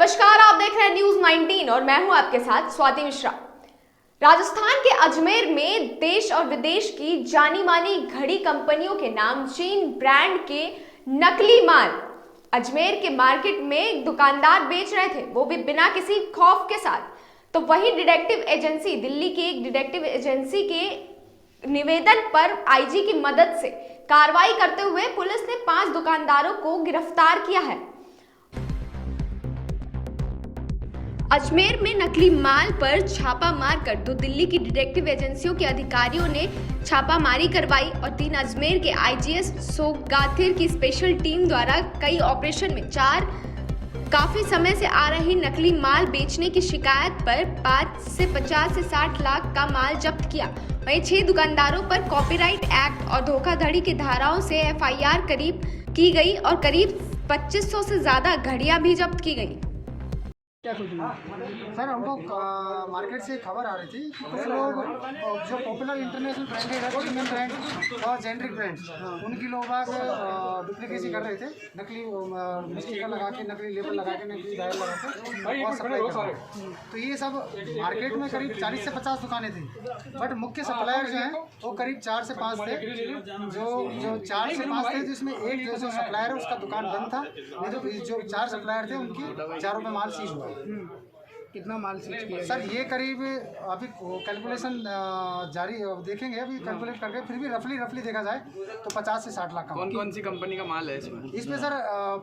नमस्कार, आप देख रहे हैं न्यूज 19 और मैं हूं आपके साथ स्वाति मिश्रा। राजस्थान के अजमेर में देश और विदेश की जानी मानी घड़ी कंपनियों के नामचीन ब्रांड के नकली माल अजमेर के मार्केट में दुकानदार बेच रहे थे, वो भी बिना किसी खौफ के साथ। तो वही डिटेक्टिव एजेंसी, दिल्ली की एक डिटेक्टिव एजेंसी के निवेदन पर आईजी की मदद से कार्रवाई करते हुए पुलिस ने 5 दुकानदारों को गिरफ्तार किया है। अजमेर में नकली माल पर छापा मारकर 2 दिल्ली की डिटेक्टिव एजेंसियों के अधिकारियों ने छापामारी करवाई और 3 अजमेर के आईजीएस सोगाथिर की स्पेशल टीम द्वारा कई ऑपरेशन में 4 काफी समय से आ रही नकली माल बेचने की शिकायत पर 5 से 50 से 60 लाख का माल जब्त किया। वहीं 6 दुकानदारों पर कॉपीराइट एक्ट और धोखाधड़ी की धाराओं से एफआईआर करीब की गई और करीब 2500 से ज्यादा घड़ियां भी जब्त की गई। क्या कुछ नहीं सर, हमको मार्केट से खबर आ रही थी कि कुछ लोग जो पॉपुलर इंटरनेशनल ब्रांडेड है, प्रीमियम ब्रांड और जेनरिक ब्रांड्स, उनकी लोग डुप्लीकेसी कर रहे थे, नकली स्टिकर लगा के, नकली लेबल लगा के, नकली डायल लगा के और सप्लाई कर रहे थे। तो ये सब मार्केट में करीब 40 से 50 दुकानें थी, बट मुख्य सप्लायर जो हैं वो करीब 4 से 5 थे। जो 4 से 5 थे, जिसमें एक जो सप्लायर है उसका दुकान बंद था, नहीं तो जो 4 सप्लायर थे उनकी चारों में माल सीज हुआ। कितना माल सीज किया? सर ये करीब अभी कैलकुलेशन जारी देखेंगे, अभी कैलकुलेट करके, फिर भी रफली देखा जाए तो 50 से 60 लाख का। कौन सी कंपनी का माल है इसमें? सर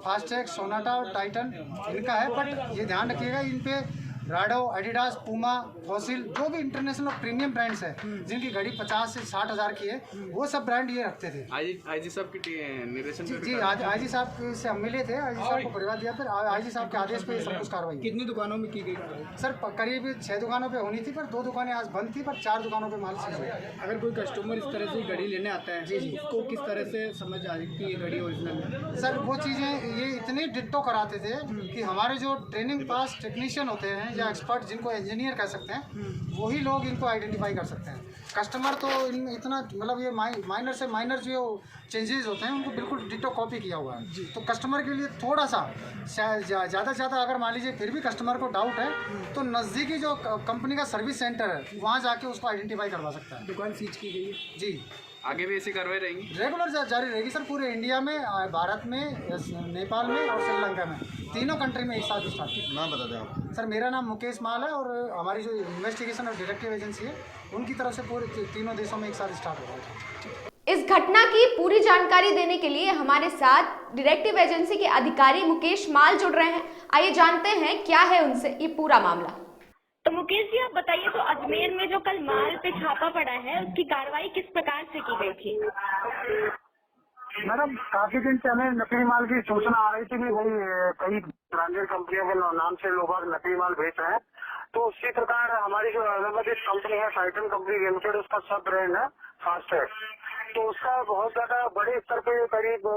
फास्टैग, सोनाटा और टाइटन इनका है, बट ये ध्यान रखिएगा इन पे राडो, एडिडास, पूमा, फॉसिल, जो भी इंटरनेशनल और प्रीमियम ब्रांड्स हैं जिनकी घड़ी 50 से 60 हज़ार की है, वो सब ब्रांड ये रखते थे। आईजी साहब की निर्देशन जी आईजी साहब से हम मिले थे, आईजी साहब को परिवार दिया, फिर आईजी साहब के आदेश पे सब कुछ कार्रवाई। कितनी दुकानों में की गई? सर करीब 6 दुकानों पे होनी थी, पर 2 दुकानें आज बंद थी, पर 4 दुकानों पे माल सीज हुआ। अगर कोई कस्टमर इस तरह से घड़ी लेने आता है, जी उसको किस तरह से समझ आ रही कि ये घड़ी ओरिजिनल है? सर वो चीज़ें ये इतने डिट्टो कराते थे कि हमारे जो ट्रेनिंग पास टेक्नीशियन होते हैं या एक्सपर्ट, जिनको इंजीनियर कह सकते हैं, वही लोग इनको आइडेंटिफाई कर सकते हैं। कस्टमर तो इनमें इतना, मतलब ये माइनर से माइनर जो चेंजेस होते हैं उनको बिल्कुल डिट्टो कॉपी किया हुआ है। तो कस्टमर के लिए थोड़ा सा ज़्यादा से ज़्यादा अगर मान लीजिए फिर भी कस्टमर को डाउट है, तो नज़दीकी जो कंपनी का सर्विस सेंटर है वहाँ जाके उसको आइडेंटिफाई करवा सकता है। दुकान सीज की गई है जी। आगे भी ऐसी कार्रवाई रहेगी? रेगुलर जारी रहेगी सर, पूरे इंडिया में, भारत में, नेपाल में और श्रीलंका में, तीनों कंट्री में एक साथ स्टार्ट। नाम बता दें आप। सर मेरा नाम मुकेश माल है और हमारी जो इन्वेस्टिगेशन और डिटेक्टिव एजेंसी है उनकी तरफ से पूरे तीनों देशों में एक साथ स्टार्ट हो रहा है। इस घटना की पूरी जानकारी देने के लिए हमारे साथ डिटेक्टिव एजेंसी के अधिकारी मुकेश माल जुड़ रहे हैं। आइए जानते हैं क्या है उनसे ये पूरा मामला। तो मुकेश जी आप बताइए, तो अजमेर में जो कल माल पे छापा पड़ा है उसकी कार्रवाई किस प्रकार से की गई थी? मैडम काफी दिन से हमें नकली माल की सूचना आ रही थी कि भाई कई ब्रांडेड कंपनियों के नाम से लोग नकली माल बेच रहे हैं। तो उसी प्रकार हमारी जो अहमदाबाद कंपनी है, टाइटन कंपनी लिमिटेड, उसका सब ब्रांड है फास्टैग। तो उसका बहुत ज्यादा बड़े स्तर पे करीब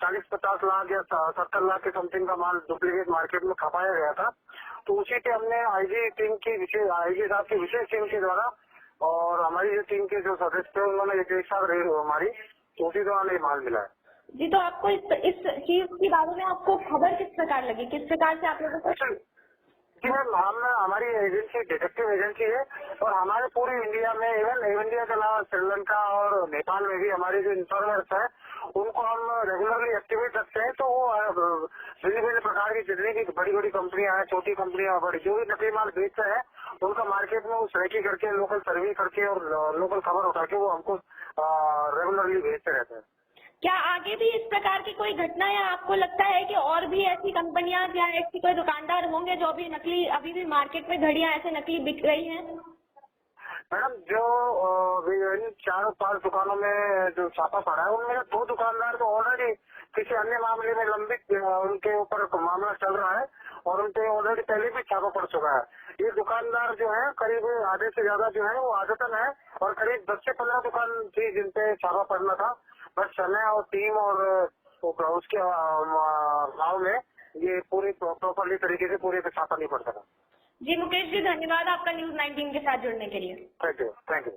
40-50 लाख या 70 लाख के समथिंग का माल डुप्लीकेट मार्केट में खपाया गया था। तो उसी पे हमने आईजी साहब की विशेष टीम के द्वारा और हमारी जो टीम के जो सदस्य थे उन्होंने एक साथ रही हमारी, तो उसी दौरान ये माल मिला है। जी, तो आपको इस चीज के बारे में आपको खबर किस प्रकार लगी, किस प्रकार से आप लोगों को? जी मैम, हमारी एजेंसी डिटेक्टिव एजेंसी है और हमारे पूरे इंडिया में, इवन इंडिया के अलावा श्रीलंका और नेपाल में भी हमारे जो इन्फॉर्मर्स हैं उनको हम रेगुलरली एक्टिवेट रखते हैं। तो वो भिन्न प्रकार की जितनी भी बड़ी कंपनियां हैं, छोटी कंपनियां, बड़ी जो भी नकली माल बेच रहे हैं, उनका मार्केट में वो सर्वे करके, लोकल सर्वे करके और लोकल खबर उठा के वो हमको रेगुलरली भेजते रहते हैं। क्या आगे भी इस प्रकार की कोई घटना, या आपको लगता है कि और भी ऐसी कंपनियां या ऐसी कोई दुकानदार होंगे जो भी नकली, अभी भी मार्केट में घड़ियां ऐसे नकली बिक रही हैं? मैडम जो 4-5 दुकानों में जो छापा पड़ा है उनमें 2 दुकानदार तो ऑलरेडी किसी अन्य मामले में लंबित उनके ऊपर मामला चल रहा है और उनपे ऑलरेडी पहले भी छापा पड़ चुका है। ये दुकानदार जो है करीब आधे से ज्यादा जो है वो आदतन है और करीब 10 से 15 दुकान थी जिनपे छापा पड़ना था, बट समय और टीम और उसके गाँव में ये पूरी प्रॉपरली तरीके से पूरे पे छापा नहीं पड़ सका। जी मुकेश जी, धन्यवाद आपका न्यूज 19 के साथ जुड़ने के लिए। Thank you.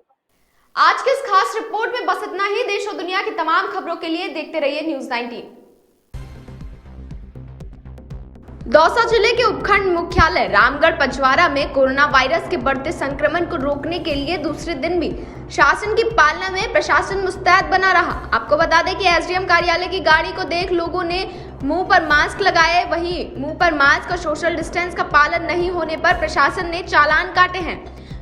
आज के इस खास रिपोर्ट में बस इतना ही। देश और दुनिया की तमाम खबरों के लिए देखते रहिए न्यूज 19। दौसा जिले के उपखंड मुख्यालय रामगढ़ पचवारा में कोरोना वायरस के बढ़ते संक्रमण को रोकने के लिए दूसरे दिन भी शासन की पालना में प्रशासन मुस्तैद बना रहा। आपको बता दें कि एसडीएम कार्यालय की गाड़ी को देख लोगों ने मुंह पर मास्क लगाए, वहीं मुंह पर मास्क और सोशल डिस्टेंस का पालन नहीं होने पर प्रशासन ने चालान काटे हैं।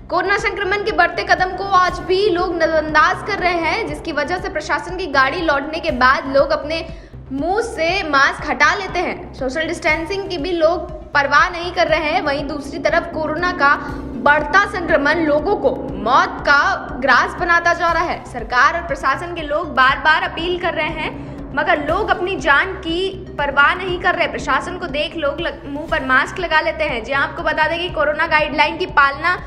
कोरोना संक्रमण के बढ़ते कदम को आज भी लोग नजरअंदाज कर रहे हैं, जिसकी वजह से प्रशासन की गाड़ी लौटने के बाद लोग अपने मुंह से मास्क हटा लेते हैं। सोशल डिस्टेंसिंग की भी लोग परवाह नहीं कर रहे हैं। वहीं दूसरी तरफ कोरोना का बढ़ता संक्रमण लोगों को मौत का ग्रास बनाता जा रहा है। सरकार और प्रशासन के लोग बार बार अपील कर रहे हैं, मगर लोग अपनी जान की परवाह नहीं कर रहे। प्रशासन को देख लोग मुंह पर मास्क लगा लेते हैं। जी आपको बता दें कि कोरोना गाइडलाइन की पालना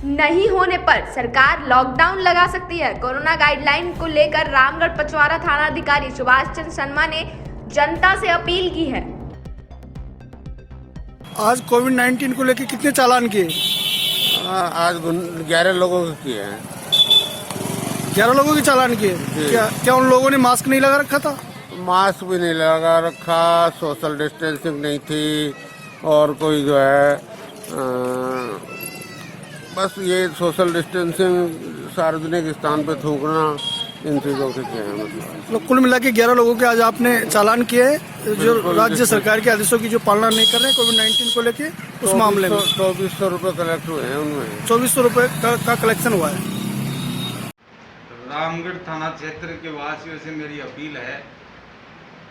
नहीं होने पर सरकार लॉकडाउन लगा सकती है। कोरोना गाइडलाइन को लेकर रामगढ़ पचवारा थाना अधिकारी सुभाष चंद्र शर्मा ने जनता से अपील की है। आज कोविड-19 को लेकर कितने चालान किए? आज 11 लोगों के किए हैं। 11 लोगों के चालान किए। क्या उन लोगों ने मास्क नहीं लगा रखा था? मास्क भी नहीं लगा रखा, सोशल डिस्टेंसिंग नहीं थी और कोई जो है बस ये सोशल डिस्टेंसिंग, सार्वजनिक स्थान पे थूकना, इन चीज़ों से किए हैं। मतलब कुल मिला के 11 लोगों के आज आपने चालान किए हैं जो राज्य सरकार के आदेशों की जो पालना नहीं कर रहे हैं कोविड-19 को लेके, उस मामले में 2400 रुपये कलेक्ट हुए हैं। उनमें 2400 रुपये का कलेक्शन हुआ है। रामगढ़ थाना क्षेत्र के वासियों से मेरी अपील है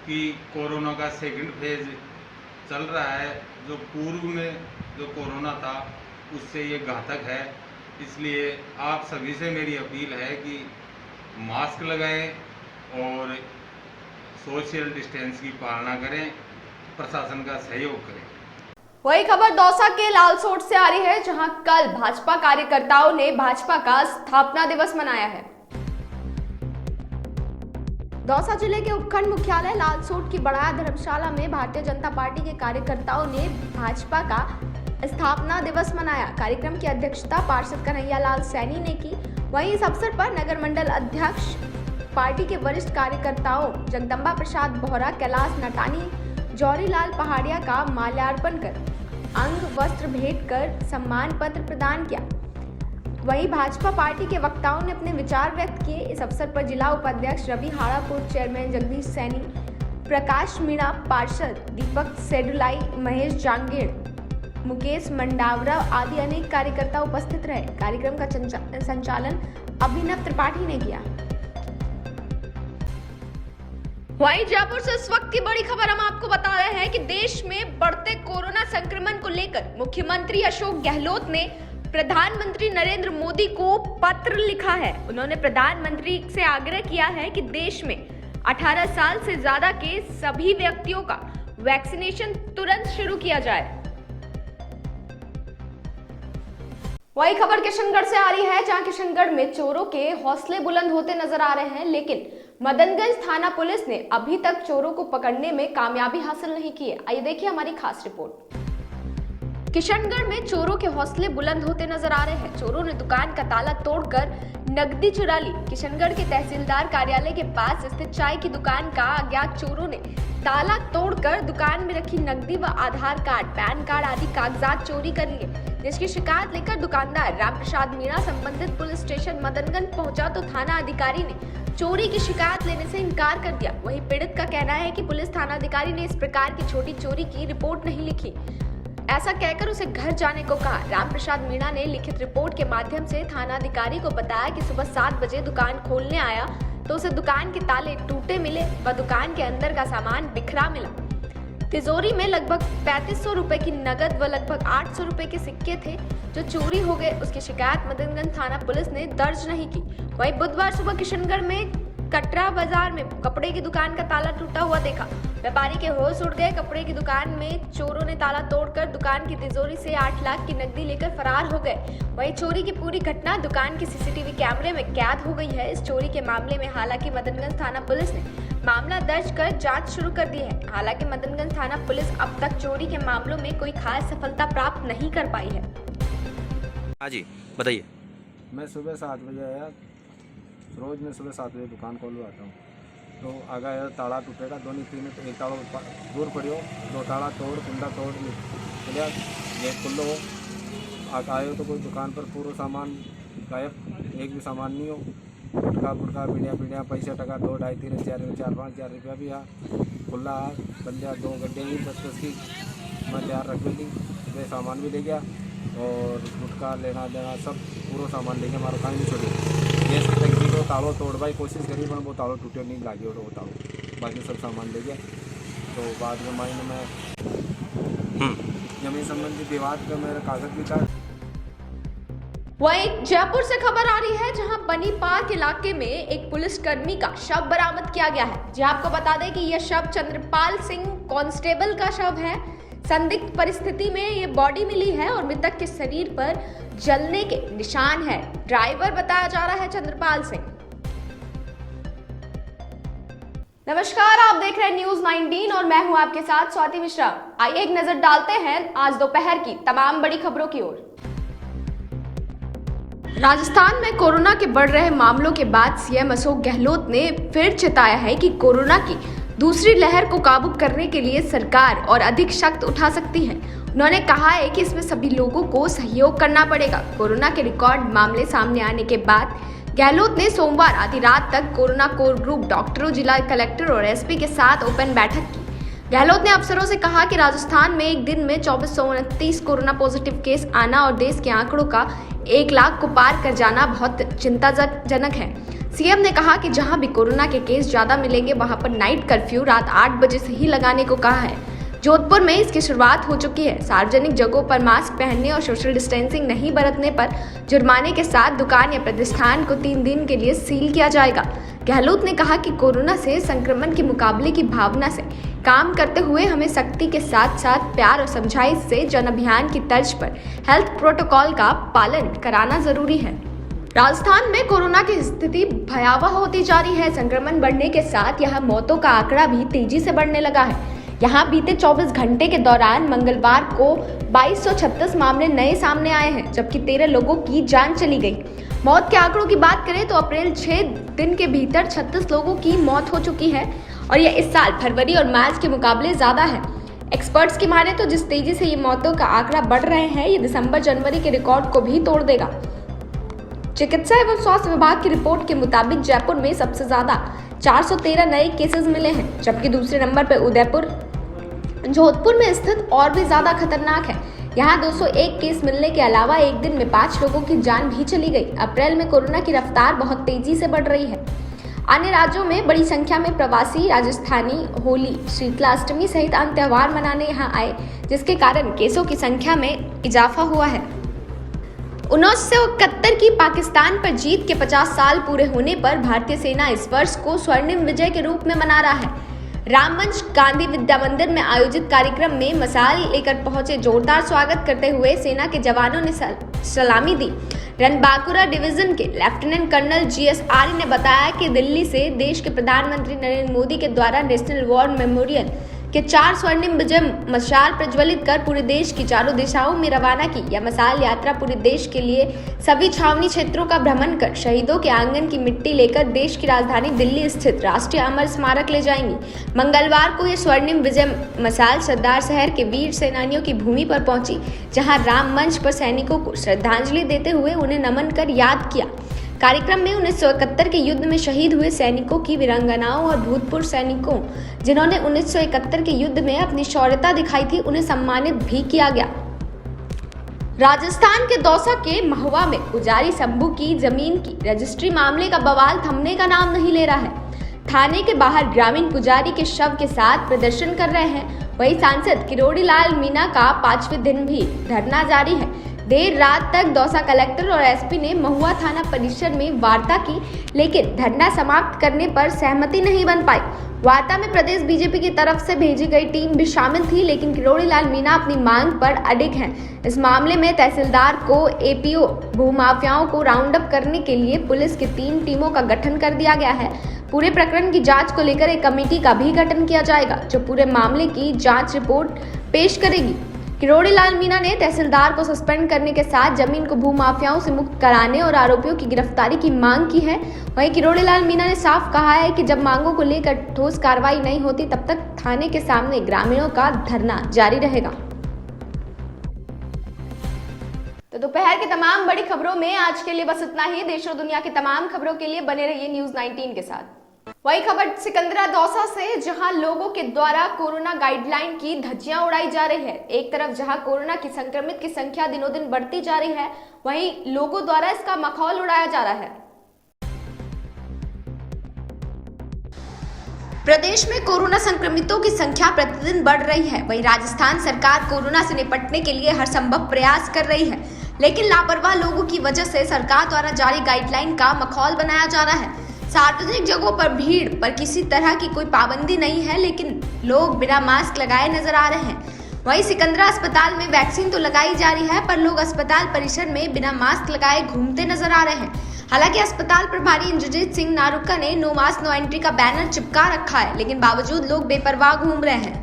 कि कोरोना का सेकंड फेज चल रहा है। जो पूर्व में जो कोरोना था उससे ये घातक है, इसलिए आप सभी से मेरी अपील है कि मास्क लगाएं और सोशल डिस्टेंस की पालना करें, प्रशासन का सहयोग करें। वही खबर दौसा के लालसोट से आ रही है, जहां कल भाजपा कार्यकर्ताओं ने भाजपा का स्थापना दिवस मनाया है। दौसा जिले के उपखंड मुख्यालय लालसोट की बड़ा धर्मशाला में भारतीय जनता पार्टी के कार्यकर्ताओं ने भाजपा का स्थापना दिवस मनाया। कार्यक्रम की अध्यक्षता पार्षद कन्हैया लाल सैनी ने की। वहीं इस अवसर पर नगर मंडल अध्यक्ष, पार्टी के वरिष्ठ कार्यकर्ताओं जगदम्बा प्रसाद बोहरा, कैलाश नटानी, जौहरीलाल पहाड़िया का माल्यार्पण कर अंग वस्त्र भेंट कर सम्मान पत्र प्रदान किया। वहीं भाजपा पार्टी के वक्ताओं ने अपने विचार व्यक्त किए। इस अवसर पर जिला उपाध्यक्ष रवि हाड़ापुर, चेयरमैन जगदीश सैनी, प्रकाश मीणा, पार्षद दीपक सेडुलाई, महेश जांगीर, मुकेश मंडावरा आदि अनेक कार्यकर्ता उपस्थित रहे। कार्यक्रम का संचालन अभिनव त्रिपाठी ने किया। वहीं जयपुर से इस वक्त की बड़ी खबर हम आपको बता रहे हैं कि देश में बढ़ते कोरोना संक्रमण को लेकर मुख्यमंत्री अशोक गहलोत ने प्रधानमंत्री नरेंद्र मोदी को पत्र लिखा है। उन्होंने प्रधानमंत्री से आग्रह किया है कि देश में 18 साल से ज्यादा के सभी व्यक्तियों का वैक्सीनेशन तुरंत शुरू किया जाए। वही खबर किशनगढ़ से आ रही है, जहां किशनगढ़ में चोरों के हौसले बुलंद होते नजर आ रहे हैं, लेकिन मदनगंज थाना पुलिस ने अभी तक चोरों को पकड़ने में कामयाबी हासिल नहीं की है। आइए देखिए हमारी खास रिपोर्ट। किशनगढ़ में चोरों के हौसले बुलंद होते नजर आ रहे हैं। चोरों ने दुकान का ताला तोड़कर नकदी चुरा ली। किशनगढ़ के तहसीलदार कार्यालय के पास स्थित चाय की दुकान का अज्ञात चोरों ने ताला तोड़कर दुकान में रखी नकदी व आधार कार्ड, पैन कार्ड आदि कागजात चोरी कर लिए, जिसकी शिकायत लेकर दुकानदार रामप्रसाद मीणा संबंधित पुलिस स्टेशन मदनगंज पहुंचा तो थाना अधिकारी ने चोरी की शिकायत लेने से इनकार कर दिया। वहीं पीड़ित का कहना है कि पुलिस थाना अधिकारी ने इस प्रकार की छोटी चोरी की रिपोर्ट नहीं लिखी, ऐसा कहकर उसे घर जाने को कहा। रामप्रसाद मीणा ने लिखित रिपोर्ट के माध्यम से थाना अधिकारी को बताया कि सुबह 7 बजे दुकान खोलने आया तो उसे दुकान के ताले टूटे मिले व दुकान के अंदर का सामान बिखरा मिला। तिजोरी में लगभग 3500 रुपए की नकद व लगभग 800 रुपए के सिक्के थे जो चोरी हो गए। उसकी शिकायत मदनगंज थाना पुलिस ने दर्ज नहीं की। वहीं बुधवार सुबह किशनगढ़ में कटरा बाजार में कपड़े की दुकान का ताला टूटा हुआ देखा। व्यापारी के होश उड़ गए। कपड़े की दुकान में चोरों ने ताला तोड़कर दुकान की तिजोरी से 8 लाख की नकदी लेकर फरार हो गए। वहीं चोरी की पूरी घटना दुकान के सीसीटीवी कैमरे में कैद हो गई है। इस चोरी के मामले में हालांकि मदनगंज थाना पुलिस ने मामला दर्ज कर जांच शुरू कर दी है। हालांकि मदनगंज थाना पुलिस अब तक चोरी के मामलों में कोई खास सफलता प्राप्त नहीं कर पाई है। हाँ जी बताइए। मैं सुबह 7 बजे आया। रोज़ मैं सुबह 7 बजे दुकान खोलवाता हूँ। तो आगे ताला टूटेगा दोनों तीन तो एक ताला दूर पड़ियो दो ताला तोड़ कुंडा तोड़ चलिया गेट खुल्लो हो आयो तो कोई दुकान पर पूरा सामान गायब एक भी सामान नहीं हो गुटका गुटका पीढ़िया पैसा टका 2 2.5 3 4 5 हज़ार रुपया भी आ खुला बंदिया 2 गड्ढे ही 10 की मैं तैयार रख ली वे सामान भी ले गया और गुटका लेना देना सब पूरा सामान ले गया हमारा कहीं नहीं छोड़ी गैस की टंकी को तालों तोड़वाई कोशिश करी पर वो तालों टूटे नहीं लागे और वो तालों बाकी सब सामान ले गया तो बाद में महीने में जमीन संबंधी विवाद का मेरा कागज भी था। वहीं जयपुर से खबर आ रही है जहां बनी पार्क इलाके में एक पुलिसकर्मी का शव बरामद किया गया है। जी आपको बता दें कि यह शव चंद्रपाल सिंह कांस्टेबल का शव है। संदिग्ध परिस्थिति में ये बॉडी मिली है और मृतक के शरीर पर जलने के निशान है। ड्राइवर बताया जा रहा है चंद्रपाल सिंह। नमस्कार, आप देख रहे हैं न्यूज 19 और मैं हूं आपके साथ स्वाति मिश्रा। आइए एक नजर डालते हैं आज दोपहर की तमाम बड़ी खबरों की ओर। राजस्थान में कोरोना के बढ़ रहे मामलों के बाद सीएम अशोक गहलोत ने फिर चेताया है कि कोरोना की दूसरी लहर को काबू करने के लिए सरकार और अधिक सख्त उठा सकती है। उन्होंने कहा है कि इसमें सभी लोगों को सहयोग करना पड़ेगा। कोरोना के रिकॉर्ड मामले सामने आने के बाद गहलोत ने सोमवार आधी रात तक कोरोना कोर ग्रुप डॉक्टरों, जिला कलेक्टर और एसपी के साथ ओपन बैठक की। गहलोत ने अफसरों से कहा कि राजस्थान में एक दिन में 2429 कोरोना पॉजिटिव केस आना और देश के आंकड़ों का 1 लाख को पार कर जाना बहुत चिंताजनक है। सीएम ने कहा कि जहां भी कोरोना के केस ज्यादा मिलेंगे वहां पर नाइट कर्फ्यू रात 8 बजे से ही लगाने को कहा है। जोधपुर में इसकी शुरुआत हो चुकी है। सार्वजनिक जगहों पर मास्क पहनने और सोशल डिस्टेंसिंग नहीं बरतने पर जुर्माने के साथ दुकान या प्रतिष्ठान को 3 दिन के लिए सील किया जाएगा। गहलोत ने कहा कि कोरोना से संक्रमण के मुकाबले की भावना से काम करते हुए हमें सख्ती के साथ साथ प्यार और समझाइश से जन अभियान की तर्ज पर हेल्थ प्रोटोकॉल का पालन कराना जरूरी है। राजस्थान में कोरोना की स्थिति भयावह होती जा रही है। संक्रमण बढ़ने के साथ यहाँ मौतों का आंकड़ा भी तेजी से बढ़ने लगा है। यहाँ बीते 24 घंटे के दौरान मंगलवार को 2236 मामले नए सामने आए हैं, जबकि 13 लोगों की जान चली गई। मौत के आंकड़ों की बात करें तो अप्रैल 6 दिन के भीतर 36 लोगों की मौत हो चुकी है और यह इस साल फरवरी और मार्च के मुकाबले ज्यादा है। एक्सपर्ट्स की माने तो जिस तेजी से ये मौतों का आंकड़ा बढ़ रहे हैं, ये दिसंबर जनवरी के रिकॉर्ड को भी तोड़ देगा। चिकित्सा एवं स्वास्थ्य विभाग की रिपोर्ट के मुताबिक जयपुर में सबसे ज्यादा 413 नए केसेस मिले हैं, जबकि दूसरे नंबर पर उदयपुर, जोधपुर में स्थित और भी ज्यादा खतरनाक है। यहाँ 201 केस मिलने के अलावा एक दिन में 5 लोगों की जान भी चली गई। अप्रैल में कोरोना की रफ्तार बहुत तेजी से बढ़ रही है। अन्य राज्यों में बड़ी संख्या में प्रवासी राजस्थानी होली, शीतलाष्टमी सहित अन्य त्योहार मनाने यहाँ आए, जिसके कारण केसों की संख्या में इजाफा हुआ है। 1971 की पाकिस्तान पर जीत के 50 साल पूरे होने पर भारतीय सेना इस वर्ष को स्वर्णिम विजय के रूप में मना रहा है। राममंच गांधी विद्या मंदिर में आयोजित कार्यक्रम में मशाल लेकर पहुंचे जोरदार स्वागत करते हुए सेना के जवानों ने सलामी दी। रणबांकुरा डिवीजन के लेफ्टिनेंट कर्नल GS आर्य ने बताया कि दिल्ली से देश के प्रधानमंत्री नरेंद्र मोदी के द्वारा नेशनल वॉर मेमोरियल के 4 स्वर्णिम विजय मशाल प्रज्वलित कर पूरे देश की चारों दिशाओं में रवाना की। यह मशाल यात्रा पूरे देश के लिए सभी छावनी क्षेत्रों का भ्रमण कर शहीदों के आंगन की मिट्टी लेकर देश की राजधानी दिल्ली स्थित राष्ट्रीय अमर स्मारक ले जाएंगी। मंगलवार को यह स्वर्णिम विजय मशाल सरदार शहर के वीर सेनानियों की भूमि पर पहुंची, जहां राम मंच पर सैनिकों को श्रद्धांजलि देते हुए उन्हें नमन कर याद किया। कार्यक्रम में 1971 के युद्ध में शहीद हुए सैनिकों की वीरांगनाओं और भूतपूर्व सैनिकों जिन्होंने 1971 के युद्ध में अपनी शौर्यता दिखाई थी, उन्हें सम्मानित भी किया गया। राजस्थान के दौसा के महुआ में पुजारी शंभू की जमीन की रजिस्ट्री मामले का बवाल थमने का नाम नहीं ले रहा है। थाने के बाहर ग्रामीण पुजारी के शव के साथ प्रदर्शन कर रहे हैं। वहीं सांसद किरोड़ी लाल मीणा का 5वें दिन भी धरना जारी है। देर रात तक दौसा कलेक्टर और एसपी ने महुआ थाना परिसर में वार्ता की, लेकिन धरना समाप्त करने पर सहमति नहीं बन पाई। वार्ता में प्रदेश बीजेपी की तरफ से भेजी गई टीम भी शामिल थी, लेकिन किरोड़ी लाल मीणा अपनी मांग पर अडिग हैं। इस मामले में तहसीलदार को एपीओ भूमाफियाओं को राउंड अप करने के लिए पुलिस की 3 टीमों का गठन कर दिया गया है। पूरे प्रकरण की जांच को लेकर एक कमेटी का भी गठन किया जाएगा, जो पूरे मामले की जांच रिपोर्ट पेश करेगी। किरोड़ीलाल मीणा ने तहसीलदार को सस्पेंड करने के साथ जमीन को भूमाफियाओं से मुक्त कराने और आरोपियों की गिरफ्तारी की मांग की है। वहीं किरोड़ीलाल मीणा ने साफ कहा है कि जब मांगों को लेकर ठोस कार्रवाई नहीं होती तब तक थाने के सामने ग्रामीणों का धरना जारी रहेगा। तो दोपहर की तमाम बड़ी खबरों में आज के लिए बस इतना ही। देश और दुनिया की तमाम खबरों के लिए बने रहिए न्यूज़ 19 के साथ। वही खबर सिकंदरा दौसा से, जहां लोगों के द्वारा कोरोना गाइडलाइन की धज्जियां उड़ाई जा रही है। एक तरफ जहां कोरोना की संक्रमित की संख्या दिनों दिन बढ़ती जा रही है, वहीं लोगों द्वारा इसका मखौल उड़ाया जा रहा है। प्रदेश में कोरोना संक्रमितों की संख्या प्रतिदिन बढ़ रही है। वहीं राजस्थान सरकार कोरोना से निपटने के लिए हर संभव प्रयास कर रही है, लेकिन लापरवाह लोगों की वजह से सरकार द्वारा जारी गाइडलाइन का मखौल बनाया जा रहा है। सार्वजनिक जगहों पर भीड़ पर किसी तरह की कोई पाबंदी नहीं है, लेकिन लोग बिना मास्क लगाए नजर आ रहे हैं। वहीं सिकंदरा अस्पताल में वैक्सीन तो लगाई जा रही है, पर लोग अस्पताल परिसर में बिना मास्क लगाए घूमते नजर आ रहे हैं। हालांकि अस्पताल प्रभारी इंद्रजीत सिंह नारुका ने नो मास्क नो एंट्री का बैनर चिपका रखा है, लेकिन बावजूद लोग बेपरवाह घूम रहे हैं।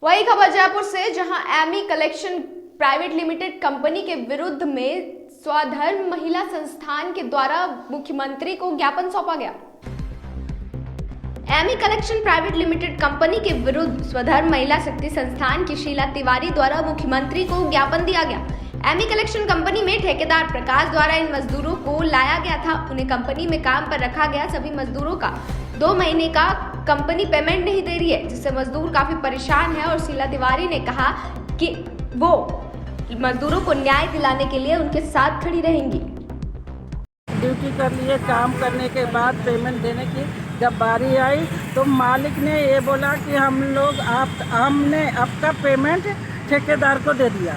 वही खबर जयपुर से, जहां Amy collection private limited company के विरुद्ध में स्वधर्म महिला संस्थान के द्वारा मुख्यमंत्री को ज्ञापन सौंपा गया। Amy collection private limited company के विरुद्ध स्वधर्म महिला शक्ति संस्थान की शीला तिवारी द्वारा मुख्यमंत्री को ज्ञापन दिया गया। एमी कलेक्शन कंपनी में ठेकेदार प्रकाश द्वारा इन मजदूरों को लाया गया था। उन्हें कंपनी में काम पर रखा गया। सभी मजदूरों का 2 महीने का कंपनी पेमेंट नहीं दे रही है, जिससे मजदूर काफी परेशान है और शीला तिवारी ने कहा कि वो मजदूरों को न्याय दिलाने के लिए उनके साथ खड़ी रहेंगी। ड्यूटी कर लिए, काम करने के बाद पेमेंट देने की जब बारी आई तो मालिक ने ये बोला कि हमने आपका पेमेंट ठेकेदार को दे दिया।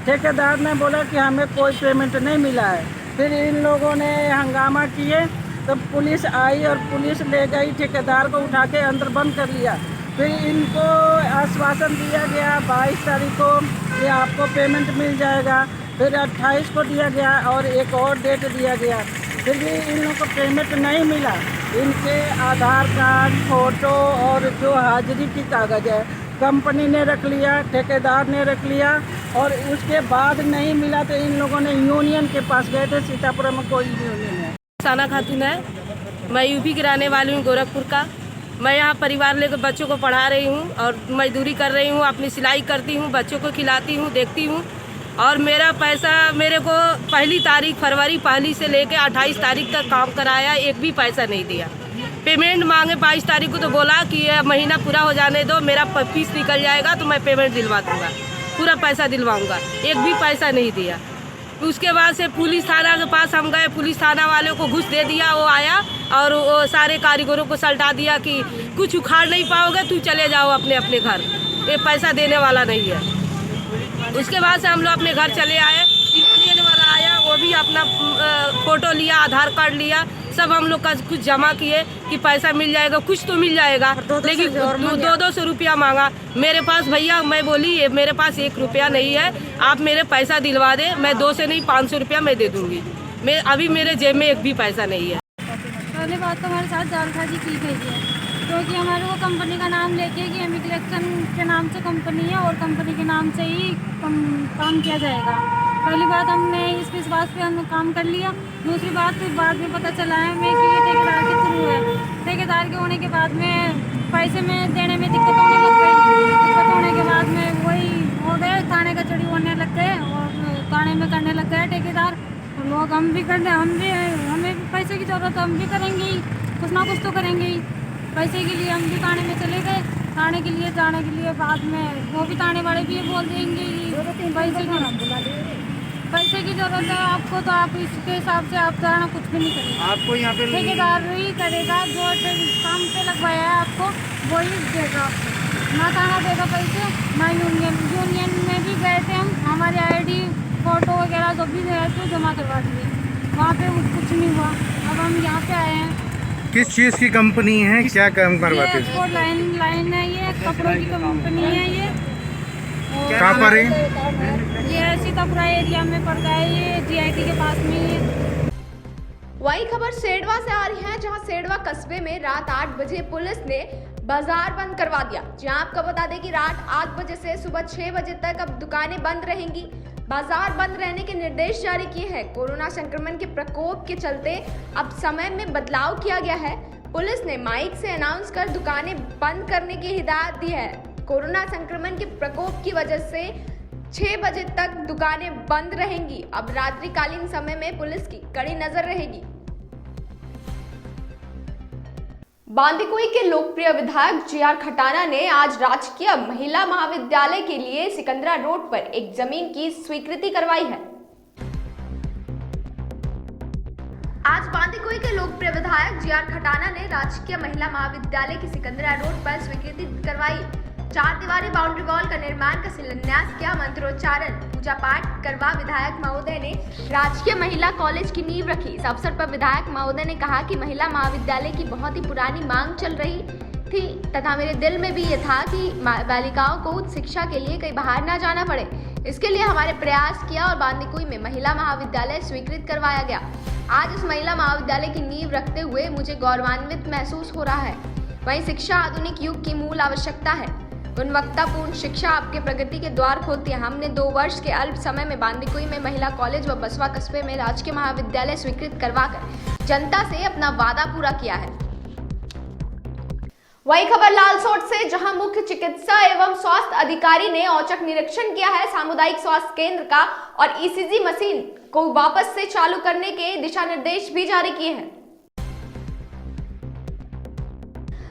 ठेकेदार ने बोला कि हमें कोई पेमेंट नहीं मिला है। फिर इन लोगों ने हंगामा किए, तब पुलिस आई और पुलिस ले गई, ठेकेदार को उठा के अंदर बंद कर लिया। फिर इनको आश्वासन दिया गया 22 तारीख को कि आपको पेमेंट मिल जाएगा। फिर 28 को दिया गया और एक और डेट दिया गया। फिर भी इन लोगों को पेमेंट नहीं मिला। इनके आधार कार्ड, फोटो और जो हाजिरी की कागज़ है कंपनी ने रख लिया, ठेकेदार ने रख लिया और उसके बाद नहीं मिला तो इन लोगों ने यूनियन के पास गए थे। सीतापुर में कोई यूनियन है। साना खातून है, मैं यूपी की रहने वाली हूँ, गोरखपुर का। मैं यहाँ परिवार लेकर बच्चों को पढ़ा रही हूँ और मजदूरी कर रही हूँ, अपनी सिलाई करती हूँ, बच्चों को खिलाती हूँ, देखती हूँ। और मेरा पैसा मेरे को पहली तारीख फरवरी पहली से लेकर 28 तारीख तक काम कराया, एक भी पैसा नहीं दिया। पेमेंट मांगे 22 तारीख को तो बोला कि यह महीना पूरा हो जाने दो, मेरा फीस निकल जाएगा तो मैं पेमेंट दिलवा दूँगा, पूरा पैसा दिलवाऊँगा। एक भी पैसा नहीं दिया। उसके बाद से पुलिस थाना के पास हम गए, पुलिस थाना वालों को घूस दे दिया। वो आया और वो सारे कारीगरों को सल्टा दिया कि कुछ उखाड़ नहीं पाओगे, तू चले जाओ अपने अपने घर, ये पैसा देने वाला नहीं है। उसके बाद से हम लोग अपने घर चले आए। यूनियन वाला आया, वो भी अपना फोटो लिया, आधार कार्ड लिया, सब हम लोग का कुछ जमा किए कि पैसा मिल जाएगा, कुछ तो मिल जाएगा। लेकिन 200 रुपया मांगा मेरे पास। भैया मैं बोली मेरे पास 1 रुपया नहीं है, आप मेरे पैसा दिलवा दे, मैं 2 से नहीं 500 रुपया मैं दे दूँगी। मैं अभी मेरे जेब में एक भी पैसा नहीं है। पहले बात तो हमारे साथ जालसाजी की गई है, क्योंकि हमारे को कंपनी का नाम लेके कि एमी कलेक्शन के नाम से कंपनी है और कंपनी के नाम से ही काम किया जाएगा। पहली बात हमने इस विश्वास पे हमने काम कर लिया। दूसरी बात फिर बाद में पता चला है हमें कि ये ठेकेदार के थ्रू है। ठेकेदार के होने के बाद में पैसे में देने में दिक्कत होने लग गई। दिक्कत होने के बाद में वही हो गए, थाने का चढ़ी होने लग गए और थाने में करने लग गए ठेकेदार। लोग हम भी करने, हमें भी पैसे की ज़रूरत, हम भी करेंगे ही, कुछ ना कुछ तो करेंगे ही। पैसे के लिए हम भी थाने में चले गए। थाने के लिए जाने के लिए बाद में वो भी थाने वाले भी ये बोल देंगे कि पैसे की ज़रूरत है आपको, तो आप इसके हिसाब से आप जाना कुछ भी नहीं करेंगे। आपको यहाँ पे ठेकेदार ही करेगा, जो काम पे लगवाया है आपको वही देगा, ना थाना देगा पैसे ना यूनियन। यूनियन में भी गए थे हम, हमारे ID फोटो वगैरह जो भी गए थे जमा करवा दिए, वहाँ पे कुछ नहीं हुआ। अब हम यहाँ पे आए हैं। किस चीज़ की कंपनी है, क्या काम करवाते हैं? एक्सपोर्ट लाइन है, ये कपड़ों की कंपनी है। ये कहाँ पर है? ये सीतापुरा एरिया में पड़ता है, ये GIT के पास में ही है। वही खबर सेडवा से आ रही है, जहां सेडवा कस्बे में रात 8 बजे पुलिस ने बाजार बंद करवा दिया। जहां आपको बता दें कि रात 8 बजे से सुबह 6 बजे तक अब दुकानें बंद रहेंगी। बाजार बंद रहने के निर्देश जारी किए हैं। कोरोना संक्रमण के प्रकोप के चलते अब समय में बदलाव किया गया है। पुलिस ने माइक से अनाउंस कर दुकानें बंद करने की हिदायत दी है। कोरोना संक्रमण के प्रकोप की वजह से 6 बजे तक दुकानें बंद रहेंगी। अब रात्रिकालीन समय में पुलिस की कड़ी नजर रहेगी। बांदीकुई के लोकप्रिय विधायक जीआर खटाना ने आज राजकीय महिला महाविद्यालय के लिए सिकंदरा रोड पर एक जमीन की स्वीकृति करवाई है। आज बांदीकुई के लोकप्रिय विधायक जीआर खटाना ने राजकीय महिला महाविद्यालय की सिकंदरा रोड पर स्वीकृति करवाई। 4 दीवारी बाउंड्री वॉल का निर्माण का शिलान्यास किया। मंत्रोच्चारण पूजा पाठ करवा विधायक महोदय ने राजकीय महिला कॉलेज की नींव रखी। इस अवसर पर विधायक महोदय ने कहा कि महिला महाविद्यालय की बहुत ही पुरानी मांग चल रही थी तथा मेरे दिल में भी ये था कि बालिकाओं को उच्च शिक्षा के लिए कहीं बाहर ना जाना पड़े। इसके लिए हमारे प्रयास किया और बांदीकुई में महिला महाविद्यालय स्वीकृत करवाया गया। आज इस महिला महाविद्यालय की नींव रखते हुए मुझे गौरवान्वित महसूस हो रहा है। वहीं शिक्षा आधुनिक युग की मूल आवश्यकता है। गुणवत्तापूर्ण शिक्षा आपके प्रगति के द्वार खोलती है। हमने 2 वर्ष के अल्प समय में बांदीकुई में महिला कॉलेज व बसवा कस्बे में राजकीय महाविद्यालय स्वीकृत करवाकर जनता से अपना वादा पूरा किया है। वही खबर लालसोट से, जहां मुख्य चिकित्सा एवं स्वास्थ्य अधिकारी ने औचक निरीक्षण किया है। सामुदायिक स्वास्थ्य केंद्र का और ईसीजी मशीन को वापस से चालू करने के दिशा निर्देश भी जारी किए हैं।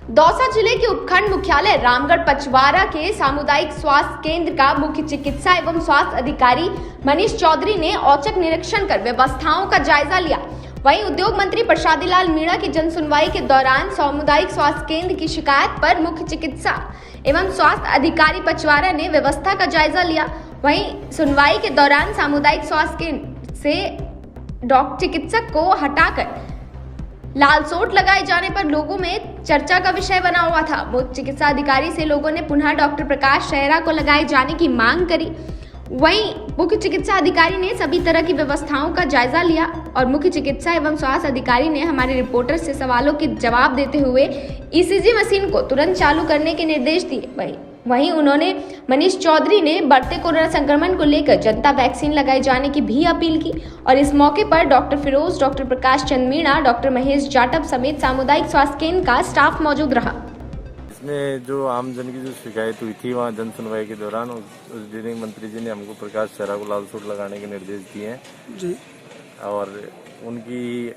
दौसा जिले के उपखंड मुख्यालय रामगढ़ पचवारा के सामुदायिक स्वास्थ्य केंद्र का मुख्य चिकित्सा एवं स्वास्थ्य अधिकारी मनीष चौधरी ने औचक निरीक्षण कर व्यवस्थाओं का जायजा लिया। वहीं उद्योग मंत्री प्रसादी लाल मीणा की जन सुनवाई के दौरान सामुदायिक स्वास्थ्य केंद्र की शिकायत पर मुख्य चिकित्सा एवं स्वास्थ्य अधिकारी पचवारा ने व्यवस्था का जायजा लिया। वहीं सुनवाई के दौरान सामुदायिक स्वास्थ्य केंद्र से डॉक्टर चिकित्सक को हटाकर लालसोट लगाए जाने पर लोगों में चर्चा का विषय बना हुआ था। मुख्य चिकित्सा अधिकारी से लोगों ने पुनः डॉक्टर प्रकाश शेहरा को लगाए जाने की मांग करी। वहीं मुख्य चिकित्सा अधिकारी ने सभी तरह की व्यवस्थाओं का जायजा लिया और मुख्य चिकित्सा एवं स्वास्थ्य अधिकारी ने हमारे रिपोर्टर से सवालों के जवाब देते हुए ईसीजी मशीन को तुरंत चालू करने के निर्देश दिए। वहीं उन्होंने मनीष चौधरी ने बढ़ते कोरोना संक्रमण को लेकर जनता वैक्सीन लगाए जाने की भी अपील की और इस मौके पर doctor Firoz, doctor Prakash Chand Meena, doctor Mahesh Jatav समेत सामुदायिक स्वास्थ्य केंद्र का स्टाफ मौजूद रहा। इसमें जो आमजन की जो शिकायत हुई थी वहाँ जन सुनवाई के दौरान उस दिन मंत्री जी ने हमको प्रकाश शेहरा को लालसूट लगाने के निर्देश दिए हैं जी, और उनकी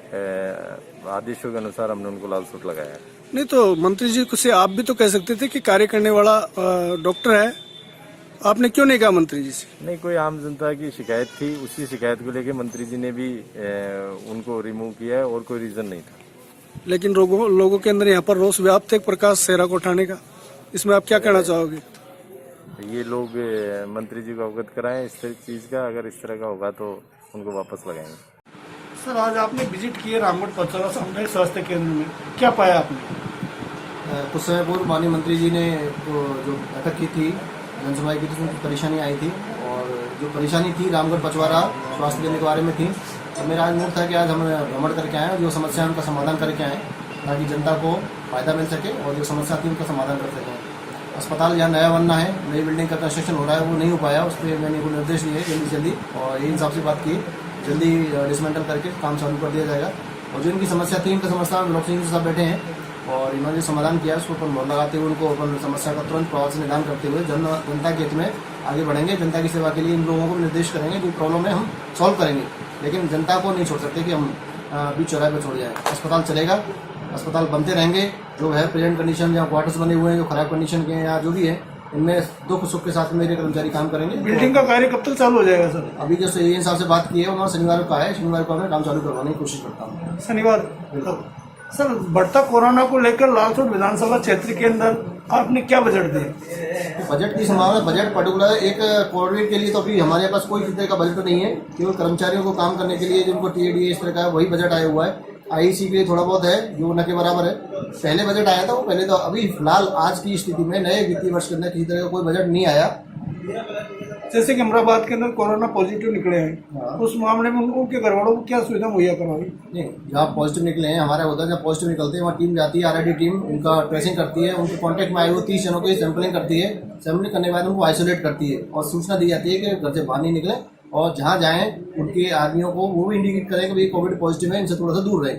आदेशों के अनुसार हमने उनको लालसूट लगाया है। नहीं तो मंत्री जी से आप भी तो कह सकते थे कि कार्य करने वाला डॉक्टर है, आपने क्यों नहीं कहा मंत्री जी से? नहीं, कोई आम जनता की शिकायत थी, उसी शिकायत को लेकर मंत्री जी ने भी उनको रिमूव किया है और कोई रीजन नहीं था। लेकिन लोगों के अंदर यहाँ पर रोष व्याप्त है प्रकाश शेहरा को उठाने का, इसमें आप क्या कहना चाहोगे? ये लोग मंत्री जी को अवगत कराएं इस चीज का, अगर इस तरह का होगा तो उनको वापस लगाएंगे। सर, आज आपने विजिट किया रामगढ़ पचवारा सामुदायिक स्वास्थ्य केंद्र में, क्या पाया आपने? कुछ समय पूर्व माननीय मंत्री जी ने जो बैठक की थी, जनसुनवाई की थी, उसमें परेशानी आई थी और जो परेशानी थी रामगढ़ पचवारा स्वास्थ्य केंद्र के बारे में थी। तो मेरा आज मूड था कि आज हम भ्रमण करके आए और जो समस्या है उनका समाधान करके आए ताकि जनता को फायदा मिल सके और जो समस्या थी उनका समाधान कर सकें। अस्पताल यहाँ नया बनना है, नई बिल्डिंग का कंस्ट्रक्शन हो रहा है, वो नहीं हो पाया, उस पर मैंने वो निर्देश दिए जल्दी और यही हिसाब से बात की, जल्दी डिसमेंटल करके काम चालू कर दिया जाएगा। और जो इनकी समस्या थी, इनका समस्या ब्लॉक सिंह साहब बैठे हैं और इन्होंने समाधान किया, उसको ऊपर मोहर लगाते हुए उनको अपन समस्या का तुरंत प्रभाव से निदान करते हुए जनता के हित में आगे बढ़ेंगे। जनता की सेवा के लिए इन लोगों को निर्देश करेंगे, जो प्रॉब्लम है हम सॉल्व करेंगे, लेकिन जनता को नहीं छोड़ सकते कि हम बीच चौराहे पर छोड़ जाए। अस्पताल चलेगा, अस्पताल बनते रहेंगे, जो है प्रेजेंट कंडीशन जहाँ क्वार्टर्स बने हुए हैं, जो खराब कंडीशन के हैं या जो भी है, इनमें दुख सुख के साथ मेरे कर्मचारी काम करेंगे। बिल्डिंग का कार्य कब तक चालू हो जाएगा सर? अभी जो ये साहब से बात की है उन्होंने शनिवार को है, शनिवार को मैं काम चालू करवाने की कोशिश करता हूँ। शनिवार सर, बढ़ता कोरोना को लेकर लालसोट विधानसभा क्षेत्र के अंदर आपने क्या बजट दिया? बजट की संभावना, बजट पर्टिकुलर एक कोविड के लिए तो अभी हमारे पास कोई तरह का बजट नहीं है, केवल कर्मचारियों को काम करने के लिए जिनको टीएडीए इस तरह का वही बजट आया हुआ है। आईसी के लिए थोड़ा बहुत है जो न के बराबर है। पहले बजट आया था वो पहले, तो अभी फिलहाल आज की स्थिति में नए वित्तीय वर्ष के अंदर किसी तरह का कोई बजट नहीं आया जैसे कि अमराबाद के अंदर कोरोना पॉजिटिव निकले हैं, उस मामले में उनके घर वालों को क्या सुविधा मुहैया करवाई? नहीं, जहाँ पॉजिटिव निकले हैं हमारा होता है, जब पॉजिटिव निकलते हैं वहाँ टीम जाती है, आरआईडी टीम उनका ट्रेसिंग करती है, उनके कॉन्टैक्ट में आए हुए 30 जनों की सैंपलिंग करती है, सैंपलिंग करने के बाद उनको आइसोलेट करती है और सूचना दी जाती है कि घर से बाहर नहीं निकले और जहाँ जाएँ उनके आदमियों को वो भी इंडिकेट करें कि भाई कोविड पॉजिटिव है, इनसे थोड़ा सा दूर रहें।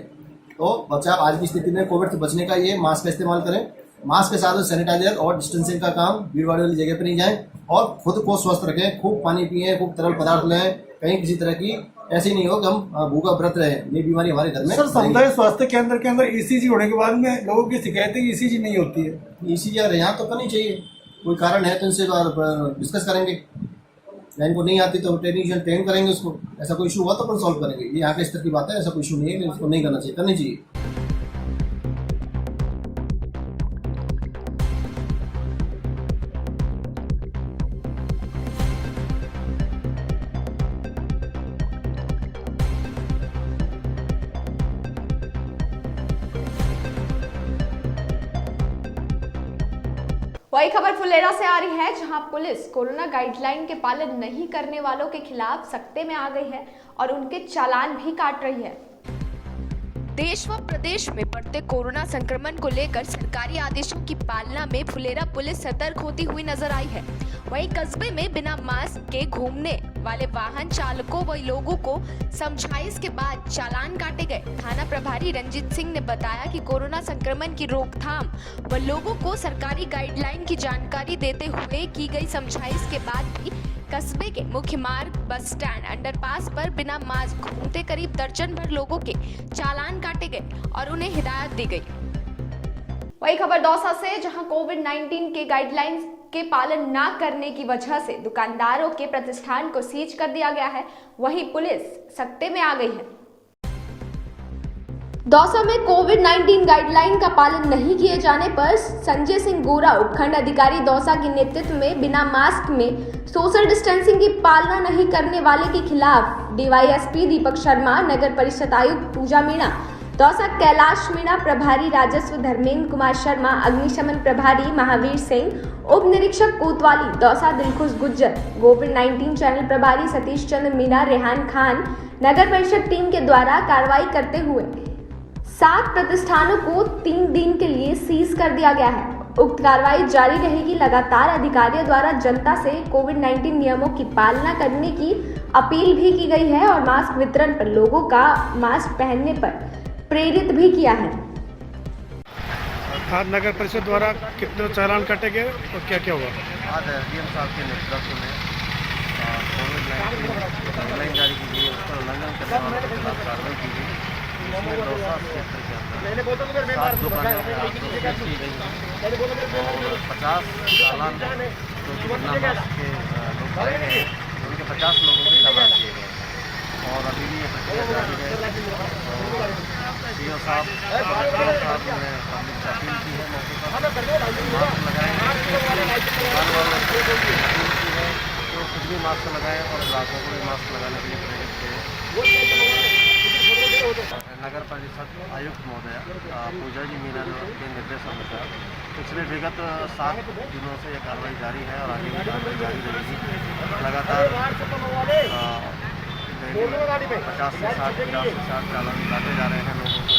तो बचाव आज की स्थिति में कोविड से बचने का ये मास्क का इस्तेमाल करें, मास्क के साथ सैनिटाइजर और डिस्टेंसिंग का काम, भीड़ भाड़ वाली जगह पर नहीं जाएं और खुद को स्वस्थ रखें, खूब पानी पिएं, खूब तरल पदार्थ लें, कहीं किसी तरह की ऐसी नहीं हो कि हम भूखा व्रत रहे, ये बीमारी हमारे घर में। सर, समुदाय स्वास्थ्य केंद्र के अंदर ईसीजी होने के बाद में लोगों की शिकायत है कि ईसीजी नहीं होती है। ईसीजी अगर यहाँ तो करनी चाहिए, कोई कारण है तो इनसे डिस्कस करेंगे, इनको नहीं आती तो टेक्नीशियन ट्रेन करेंगे उसको, ऐसा कोई इशू हुआ तो अपन सॉल्व करेंगे। ये यहाँ के स्तर की बात है, ऐसा कोई इशू नहीं है, उसको नहीं करना चाहिए, करनी चाहिए। वही खबर फुलेरा से आ रही है, जहां पुलिस कोरोना गाइडलाइन के पालन नहीं करने वालों के खिलाफ सख्ते में आ गई है और उनके चालान भी काट रही है। देश व प्रदेश में बढ़ते कोरोना संक्रमण को लेकर सरकारी आदेशों की पालना में फुलेरा पुलिस सतर्क होती हुई नजर आई है। वहीं कस्बे में बिना मास्क के घूमने वाले वाहन चालकों व लोगों को समझाइश के बाद चालान काटे गए। थाना प्रभारी रंजीत सिंह ने बताया कि कोरोना संक्रमण की रोकथाम व लोगों को सरकारी गाइडलाइन की जानकारी देते हुए की गई समझाइश के बाद भी कस्बे के मुख्य मार्ग, बस स्टैंड, अंडरपास पर बिना मास्क घूमते करीब दर्जन भर लोगों के चालान काटे गए और उन्हें हिदायत दी गई। वही खबर दौसा से, जहां कोविड-19 के गाइडलाइंस के पालन न करने की वजह से दुकानदारों के प्रतिष्ठान को सीज कर दिया गया है। वहीं पुलिस सख्ते में आ गई है। दौसा में कोविड-19 गाइडलाइन का पालन नहीं किए जाने पर संजय सिंह गोरा, उपखंड अधिकारी दौसा के नेतृत्व में बिना मास्क में सोशल डिस्टेंसिंग की पालना नहीं करने वाले के खिलाफ डीवाईएसपी दीपक शर्मा, नगर परिषद आयुक्त पूजा मीणा, दौसा कैलाश मीणा, प्रभारी राजस्व धर्मेंद्र कुमार शर्मा, अग्निशमन प्रभारी महावीर सिंह, उप निरीक्षक कोतवाली दौसा दिलखुश गुज्जर, कोविड-19 चैनल प्रभारी सतीश चंद्र मीणा, रेहान खान, नगर परिषद टीम के द्वारा कार्रवाई करते हुए 7 प्रतिष्ठानों को 3 दिन के लिए सीज कर दिया गया है। उक्त कार्रवाई जारी रहेगी। लगातार अधिकारियों द्वारा जनता से कोविड-19 नियमों की पालना करने की अपील भी की गई है और मास्क वितरण पर लोगों का मास्क पहनने पर प्रेरित भी किया है। आज नगर परिषद द्वारा कितने चालान काटे गए और क्या क्या हुआ? आज एसडीएम साहब के नेतृत्व में कोविड-19 गाइडलाइन जारी की गई, उस पर उल्लंघन करने वालों के खिलाफ कार्रवाई की गई। इसमें दौसा क्षेत्र के अंदर 7 दुकानें की गई और 50 चालान जो कि बिना मास्क के लोग पाए गए हैं, उनके 50 लोगों के चालान किए गए और अभी भी ये प्रक्रिया जारी है। और सीओ साहब ने पब्लिक से अपील की है, मौके पर मास्क लगाएं, दुकान वालों से अपील की है तो खुद भी मास्क लगाएं और ग्राहकों को भी मास्क लगाने के लिए प्रेरित करें। नगर परिषद आयुक्त महोदया पूजा जी मीणा के निर्देश अनुसार पिछले विगत 7 दिनों से ये कार्रवाई जारी है और आगे भी कार्रवाई जारी रहेगी। लगातार 50 से 60 चालान काटे जा रहे हैं, लोगों को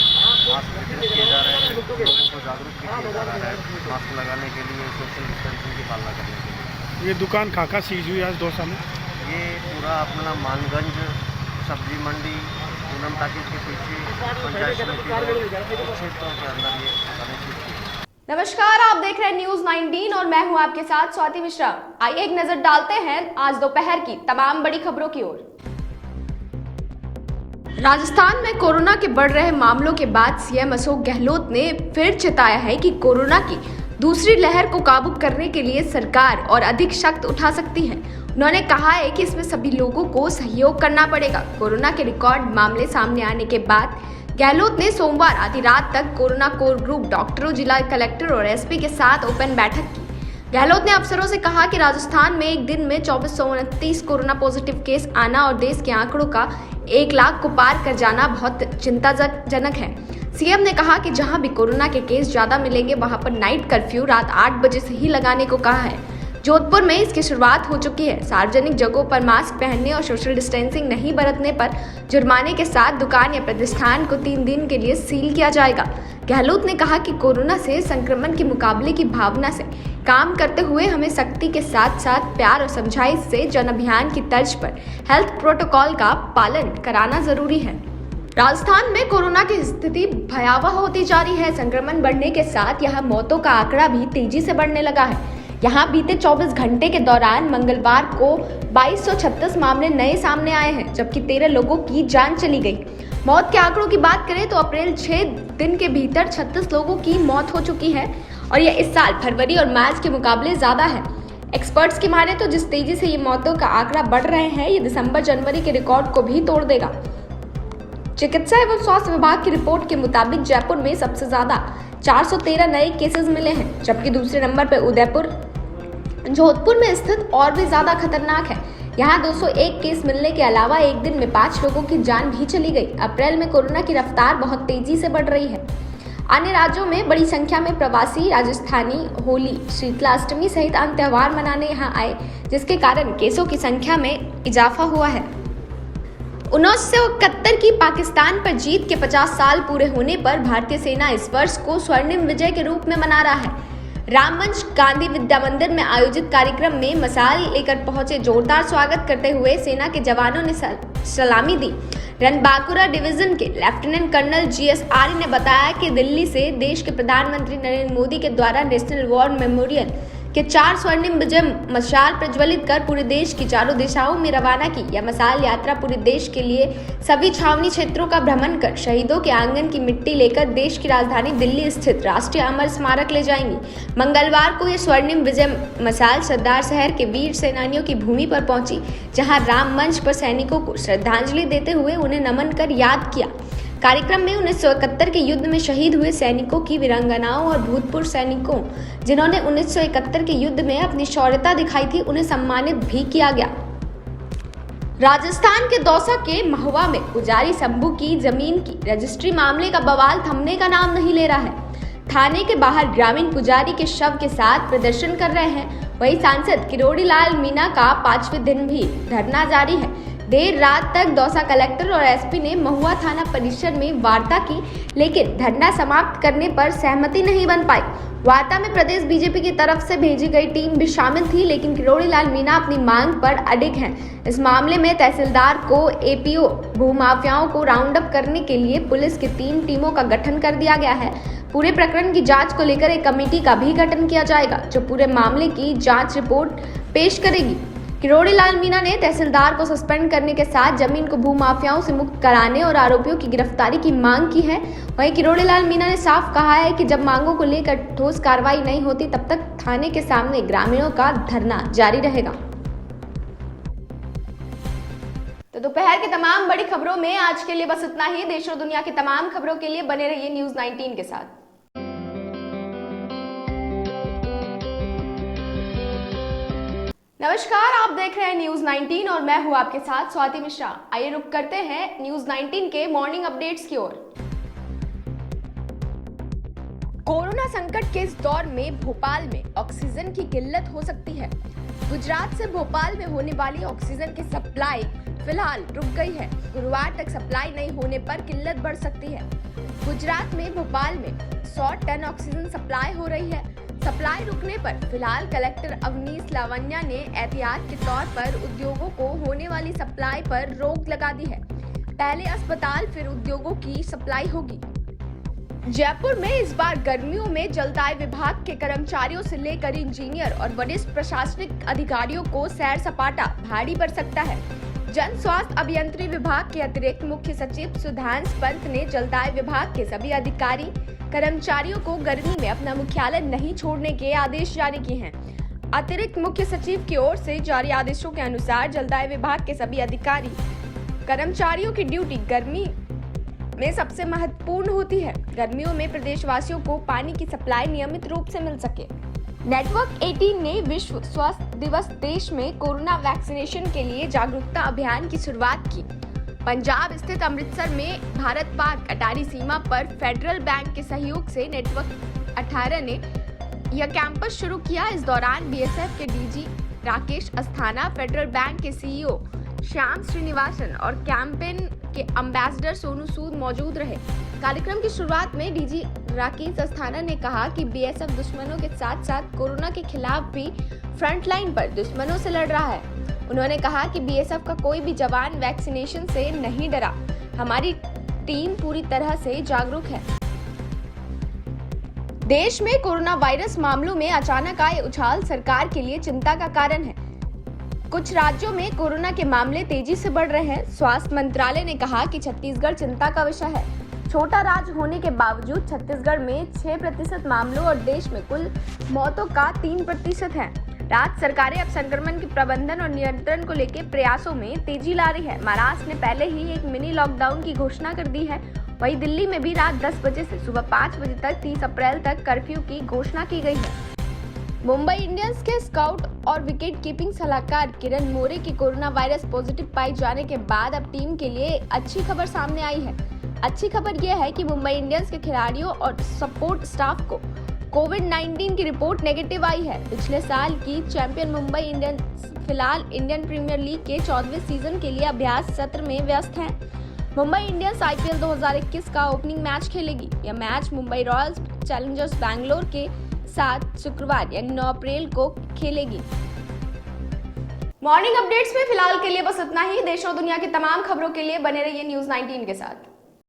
मास्क वितरित किए जा रहे हैं, लोगों को जागरूक भी किया जा रहा है मास्क लगाने के लिए, सोशल डिस्टेंसिंग की पालना करने के लिए। ये दुकान कहाँ सीज हुई आज दौसा में? ये पूरा अपना मानगंज सब्जी मंडी पूनम टाकीज के पीछे पंचायत समिति क्षेत्रों के अंदर ये दुकानें। नमस्कार, आप देख रहे हैं न्यूज 19 और मैं हूं आपके साथ स्वाति मिश्रा। आइए एक नजर डालते हैं आज दोपहर की तमाम बड़ी खबरों की ओर। राजस्थान में कोरोना के बढ़ रहे मामलों के बाद सीएम अशोक गहलोत ने फिर चेताया है कि कोरोना की दूसरी लहर को काबू करने के लिए सरकार और अधिक सख्त उठा सकती है। उन्होंने कहा है कि इसमें सभी लोगों को सहयोग करना पड़ेगा। कोरोना के रिकॉर्ड मामले सामने आने के बाद गहलोत ने सोमवार आधी रात तक कोरोना कोर ग्रुप डॉक्टरों, जिला कलेक्टर और एसपी के साथ ओपन बैठक की। गहलोत ने अफसरों से कहा कि राजस्थान में एक दिन में 2429 कोरोना पॉजिटिव केस आना और देश के आंकड़ों का 1 लाख को पार कर जाना बहुत चिंताजनक है। सीएम ने कहा कि जहां भी कोरोना के केस ज्यादा मिलेंगे वहां पर नाइट कर्फ्यू रात 8 बजे से ही लगाने को कहा है। जोधपुर में इसकी शुरुआत हो चुकी है। सार्वजनिक जगहों पर मास्क पहनने और सोशल डिस्टेंसिंग नहीं बरतने पर जुर्माने के साथ दुकान या प्रतिष्ठान को 3 दिन के लिए सील किया जाएगा। गहलोत ने कहा कि कोरोना से संक्रमण के मुकाबले की भावना से काम करते हुए हमें सख्ती के साथ साथ प्यार और समझाइश से जन अभियान की तर्ज पर हेल्थ प्रोटोकॉल का पालन कराना जरूरी है। राजस्थान में कोरोना की स्थिति भयावह होती जा रही है। संक्रमण बढ़ने के साथ यहाँ मौतों का आंकड़ा भी तेजी से बढ़ने लगा है। यहाँ बीते 24 घंटे के दौरान मंगलवार को 2236 मामले नए सामने आए हैं, जबकि 13 लोगों की जान चली गई। मौत के आंकड़ों की बात करें तो अप्रैल 6 दिन के भीतर 36 लोगों की मौत हो चुकी है और यह इस साल फरवरी और मार्च के मुकाबले ज्यादा है। एक्सपर्ट्स की माने तो जिस तेजी से ये मौतों का आंकड़ा बढ़ रहे हैं, ये दिसंबर जनवरी के रिकॉर्ड को भी तोड़ देगा। चिकित्सा एवं स्वास्थ्य विभाग की रिपोर्ट के मुताबिक जयपुर में सबसे ज्यादा 413 नए केसेस मिले हैं, जबकि दूसरे नंबर पर उदयपुर। जोधपुर में स्थित और भी ज्यादा खतरनाक है। यहाँ 201 केस मिलने के अलावा एक दिन में 5 लोगों की जान भी चली गई। अप्रैल में कोरोना की रफ्तार बहुत तेजी से बढ़ रही है। अन्य राज्यों में बड़ी संख्या में प्रवासी राजस्थानी होली, शीतला अष्टमी सहित अन्य त्योहार मनाने यहाँ आए, जिसके कारण केसों की संख्या में इजाफा हुआ है। 1971 की पाकिस्तान पर जीत के 50 साल पूरे होने पर भारतीय सेना इस वर्ष को स्वर्णिम विजय के रूप में मना रहा है। राममंच गांधी विद्या मंदिर में आयोजित कार्यक्रम में मशाल लेकर पहुंचे जोरदार स्वागत करते हुए सेना के जवानों ने सलामी दी। रणबांकुरा डिवीजन के लेफ्टिनेंट कर्नल GS आर्य ने बताया कि दिल्ली से देश के प्रधानमंत्री नरेंद्र मोदी के द्वारा नेशनल वॉर मेमोरियल के 4 स्वर्णिम विजय मशाल प्रज्वलित कर पूरे देश की चारों दिशाओं में रवाना की। यह मशाल यात्रा पूरे देश के लिए सभी छावनी क्षेत्रों का भ्रमण कर शहीदों के आंगन की मिट्टी लेकर देश की राजधानी दिल्ली स्थित राष्ट्रीय अमर स्मारक ले जाएंगी। मंगलवार को यह स्वर्णिम विजय मशाल सरदार शहर के वीर सेनानियों की भूमि पर पहुंची, जहां राम मंच पर सैनिकों को श्रद्धांजलि देते हुए उन्हें नमन कर याद किया। कार्यक्रम में 1971 के युद्ध में शहीद हुए सैनिकों की वीरांगनाओं और भूतपूर्व सैनिकों जिन्होंने 1971 के युद्ध में अपनी शौर्यता दिखाई थी, उन्हें सम्मानित भी किया गया। राजस्थान के दौसा के महुआ में पुजारी शंभू की जमीन की रजिस्ट्री मामले का बवाल थमने का नाम नहीं ले रहा है। थाने के बाहर ग्रामीण पुजारी के शव के साथ प्रदर्शन कर रहे हैं। वहीं सांसद किरोड़ी लाल मीणा का 5वें दिन भी धरना जारी है। देर रात तक दौसा कलेक्टर और SP ने महुआ थाना परिसर में वार्ता की, लेकिन धरना समाप्त करने पर सहमति नहीं बन पाई। वार्ता में प्रदेश बीजेपी की तरफ से भेजी गई टीम भी शामिल थी, लेकिन किरोड़ी लाल मीणा अपनी मांग पर अडिग हैं। इस मामले में तहसीलदार को APO भूमाफियाओं को राउंड अप करने के लिए पुलिस की 3 टीमों का गठन कर दिया गया है। पूरे प्रकरण की जांच को लेकर एक कमेटी का भी गठन किया जाएगा, जो पूरे मामले की जांच रिपोर्ट पेश करेगी। किरोड़ी लाल मीणा ने तहसीलदार को सस्पेंड करने के साथ जमीन को भूमाफियाओं से मुक्त कराने और आरोपियों की गिरफ्तारी की मांग की है। वहीं किरोड़ी लाल मीणा ने साफ कहा है कि जब मांगों को लेकर ठोस कार्रवाई नहीं होती, तब तक थाने के सामने ग्रामीणों का धरना जारी रहेगा। तो दोपहर की तमाम बड़ी खबरों में आज के लिए बस इतना ही। देश और दुनिया की तमाम खबरों के लिए बने रहिए न्यूज़ 19 के साथ। नमस्कार, आप देख रहे हैं न्यूज़ 19 और मैं हूं आपके साथ स्वाति मिश्रा। आइए रुक करते हैं न्यूज़ 19 के मॉर्निंग अपडेट्स की ओर। कोरोना संकट के इस दौर में भोपाल में ऑक्सीजन की किल्लत हो सकती है। गुजरात से भोपाल में होने वाली ऑक्सीजन की सप्लाई फिलहाल रुक गई है। गुरुवार तक सप्लाई नहीं होने पर किल्लत बढ़ सकती है। गुजरात में भोपाल में 100 टन ऑक्सीजन सप्लाई हो रही है। सप्लाई रुकने पर फिलहाल कलेक्टर अवनीश लावण्या ने एहतियात के तौर पर उद्योगों को होने वाली सप्लाई पर रोक लगा दी है। पहले अस्पताल फिर उद्योगों की सप्लाई होगी। जयपुर में इस बार गर्मियों में जलदाय विभाग के कर्मचारियों से लेकर इंजीनियर और वरिष्ठ प्रशासनिक अधिकारियों को सैर सपाटा भारी पड़ सकता है। जन स्वास्थ्य अभियंत्रण विभाग के अतिरिक्त मुख्य सचिव सुधांश पंत ने जलदाय विभाग के सभी अधिकारी कर्मचारियों को गर्मी में अपना मुख्यालय नहीं छोड़ने के आदेश जारी किए हैं। अतिरिक्त मुख्य सचिव की ओर से जारी आदेशों के अनुसार जलदाय विभाग के सभी अधिकारी कर्मचारियों की ड्यूटी गर्मी में सबसे महत्वपूर्ण होती है। गर्मियों में प्रदेशवासियों को पानी की सप्लाई नियमित रूप से मिल सके। नेटवर्क 18 ने विश्व स्वास्थ्य दिवस देश में कोरोना वैक्सीनेशन के लिए जागरूकता अभियान की शुरुआत की। पंजाब स्थित अमृतसर में भारत पाक अटारी सीमा पर फेडरल बैंक के सहयोग से नेटवर्क 18 ने यह कैंपस शुरू किया। इस दौरान बीएसएफ के DG Rakesh Asthana, federal bank के सीईओ श्याम श्रीनिवासन और कैंपेन के एम्बेसडर सोनू सूद मौजूद रहे। कार्यक्रम की शुरुआत में डीजी राकेश अस्थाना ने कहा कि बीएसएफ दुश्मनों के साथ साथ कोरोना के खिलाफ भी फ्रंट लाइन पर दुश्मनों से लड़ रहा है। उन्होंने कहा कि बीएसएफ का कोई भी जवान वैक्सीनेशन से नहीं डरा। हमारी टीम पूरी तरह से जागरूक है। देश में कोरोना वायरस मामलों में अचानक आए उछाल सरकार के लिए चिंता का कारण है। कुछ राज्यों में कोरोना के मामले तेजी से बढ़ रहे हैं। स्वास्थ्य मंत्रालय ने कहा कि छत्तीसगढ़ चिंता का विषय है। छोटा राज्य होने के बावजूद छत्तीसगढ़ में 6% मामलों और देश में कुल मौतों का 3% है। राज्य सरकारें अब संक्रमण के प्रबंधन और नियंत्रण को लेकर प्रयासों में तेजी ला रही है। महाराष्ट्र ने पहले ही एक मिनी लॉकडाउन की घोषणा कर दी है। वहीं दिल्ली में भी रात 10 बजे से सुबह 5 बजे तक 30 अप्रैल तक कर्फ्यू की घोषणा की गई है। मुंबई इंडियंस के स्काउट और विकेट कीपिंग सलाहकार किरण मोरे की कोरोना वायरस पॉजिटिव पाए जाने के बाद अब टीम के लिए अच्छी खबर सामने आई है। अच्छी खबर यह है कि मुंबई इंडियंस के खिलाड़ियों और सपोर्ट स्टाफ को कोविड-19 की रिपोर्ट नेगेटिव आई है। पिछले साल की चैंपियन मुंबई इंडियंस फिलहाल इंडियन प्रीमियर लीग के 14वें सीजन के लिए अभ्यास सत्र में व्यस्त है। मुंबई इंडियंस आईपीएल 2021 का ओपनिंग मैच खेलेगी। यह match Mumbai Royals Challengers Bangalore के साथ शुक्रवार यानी 9 अप्रैल को खेलेगी। मॉर्निंग अपडेट्स में फिलहाल के लिए बस इतना ही। देश और दुनिया की तमाम खबरों के लिए बने रहिए न्यूज़ 19 के साथ।